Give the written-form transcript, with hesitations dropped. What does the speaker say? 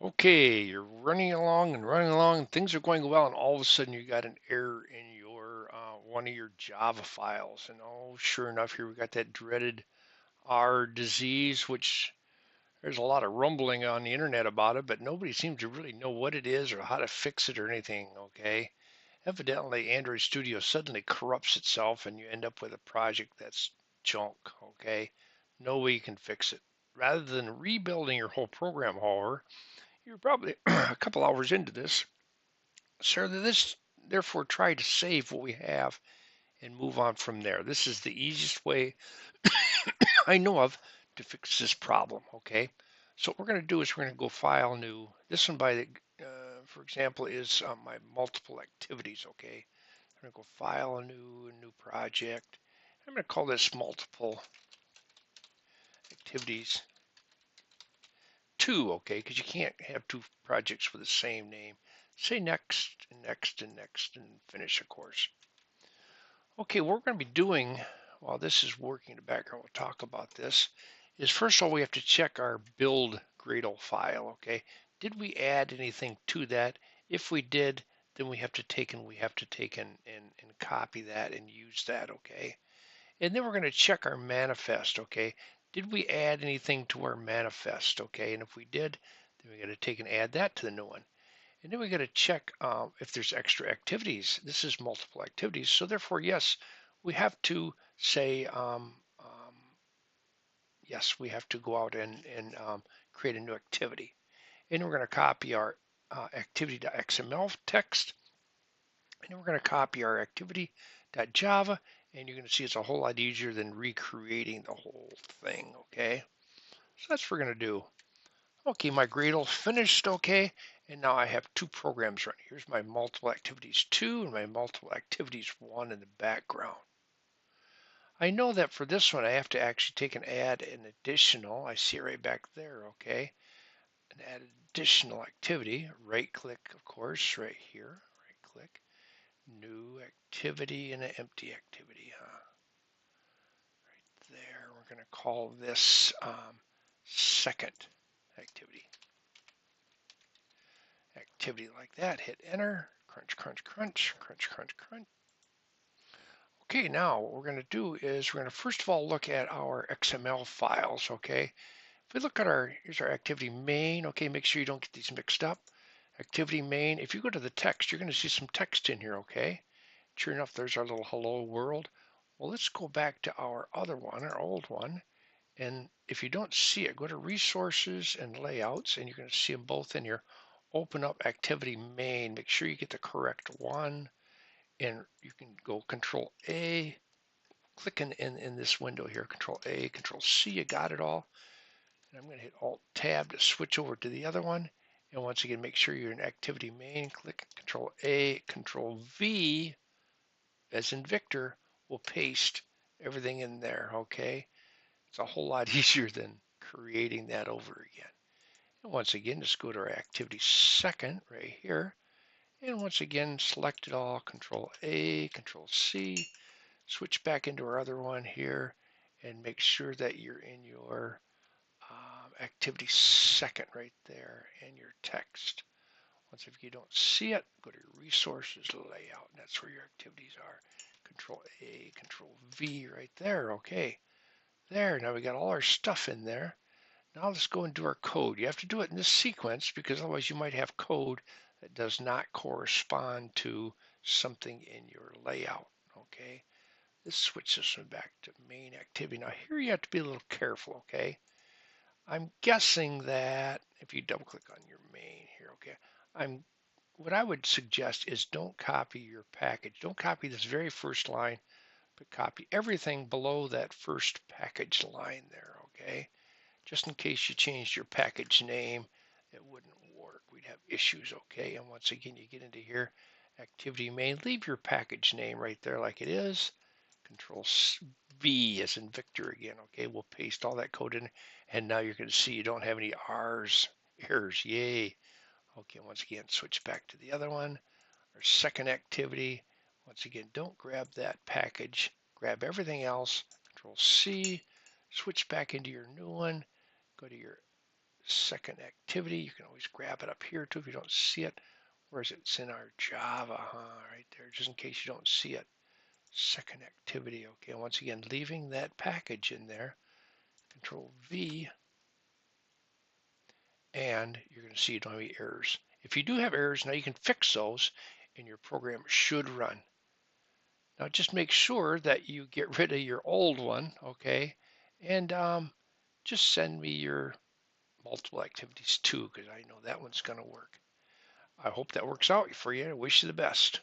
Okay, you're running along, and things are going well, and all of a sudden you got an error in your one of your Java files, and oh, sure enough, here we got that dreaded R disease, which there's a lot of rumbling on the internet about it, but nobody seems to really know what it is or how to fix it or anything. Okay, evidently Android Studio suddenly corrupts itself, and you end up with a project that's junk. Okay, no way you can fix it. Rather than rebuilding your whole program, however, you're probably a couple hours into this. So this, therefore, try to save what we have and move on from there. This is the easiest way I know of to fix this problem. Okay. So what we're going to do is we're going to go file new. This one, for example, is my multiple activities. Okay. I'm going to go file a new project. I'm going to call this multiple activities two. Okay, because you can't have two projects with the same name. Say next and next and next and finish a course. Okay, what we're going to be doing while this is working in the background, we'll talk about this, is first of all, we have to check our build Gradle file, okay? Did we add anything to that? If we did, then we have to take and copy that and use that, okay? And then we're going to check our manifest, okay? Did we add anything to our manifest, okay? And if we did, then we got to take and add that to the new one. And then we got to check if there's extra activities. This is multiple activities. So therefore, yes, we have to say, yes, we have to go out and create a new activity. And we're going to copy our activity.xml text. And then we're going to copy our activity.java. And you're going to see it's a whole lot easier than recreating the whole thing, okay? So that's what we're going to do. Okay, my Gradle finished, okay, and now I have two programs running. Here's my multiple activities 2 and my multiple activities 1 in the background. I know that for this one I have to actually take and add an additional, I see it right back there, okay, and add additional activity, right click of course, right here, right click, new activity and an empty activity, right there. We're going to call this second activity. Activity like that, hit enter, crunch, crunch, crunch, crunch, crunch, crunch. Okay, now what we're going to do is we're going to first of all look at our XML files, okay? If we look at here's our activity main, okay, make sure you don't get these mixed up. Activity main, if you go to the text, you're going to see some text in here, okay? Sure enough, there's our little hello world. Well, let's go back to our other one, our old one, and if you don't see it, go to resources and layouts, and you're going to see them both in here. Open up activity main, make sure you get the correct one, and you can go control A, click in this window here, control A, control C, you got it all. And I'm going to hit alt tab to switch over to the other one. And once again, make sure you're in activity main, click control A, control V, as in Victor, will paste everything in there, okay? It's a whole lot easier than creating that over again. And once again, just go to our activity second right here. And once again, select it all, control A, control C, switch back into our other one here, and make sure that you're in your activity second right there and your text. Once if you don't see it, go to your resources layout, and that's where your activities are. Control A, control V right there, okay. There, now we got all our stuff in there. Now let's go and do our code. You have to do it in this sequence because otherwise you might have code that does not correspond to something in your layout, okay? This switches us back to main activity. Now here you have to be a little careful, okay? I'm guessing that if you double click on your main here, okay, what I would suggest is don't copy your package. Don't copy this very first line, but copy everything below that first package line there, okay? Just in case you changed your package name, it wouldn't work. We'd have issues, okay? And once again, you get into here, activity main, leave your package name right there like it is. Control V as in Victor again, okay? We'll paste all that code in, and now you're going to see you don't have any R's, errors, yay. Okay, once again, switch back to the other one. Our second activity, once again, don't grab that package, grab everything else, Control C, switch back into your new one, go to your second activity. You can always grab it up here too if you don't see it. Where is it? It's in our Java, right there, just in case you don't see it. Second activity. Okay, once again, leaving that package in there. Control V, and you're going to see you don't have any errors. If you do have errors, now you can fix those, and your program should run. Now just make sure that you get rid of your old one, okay? And just send me your multiple activities too, because I know that one's going to work. I hope that works out for you. I wish you the best.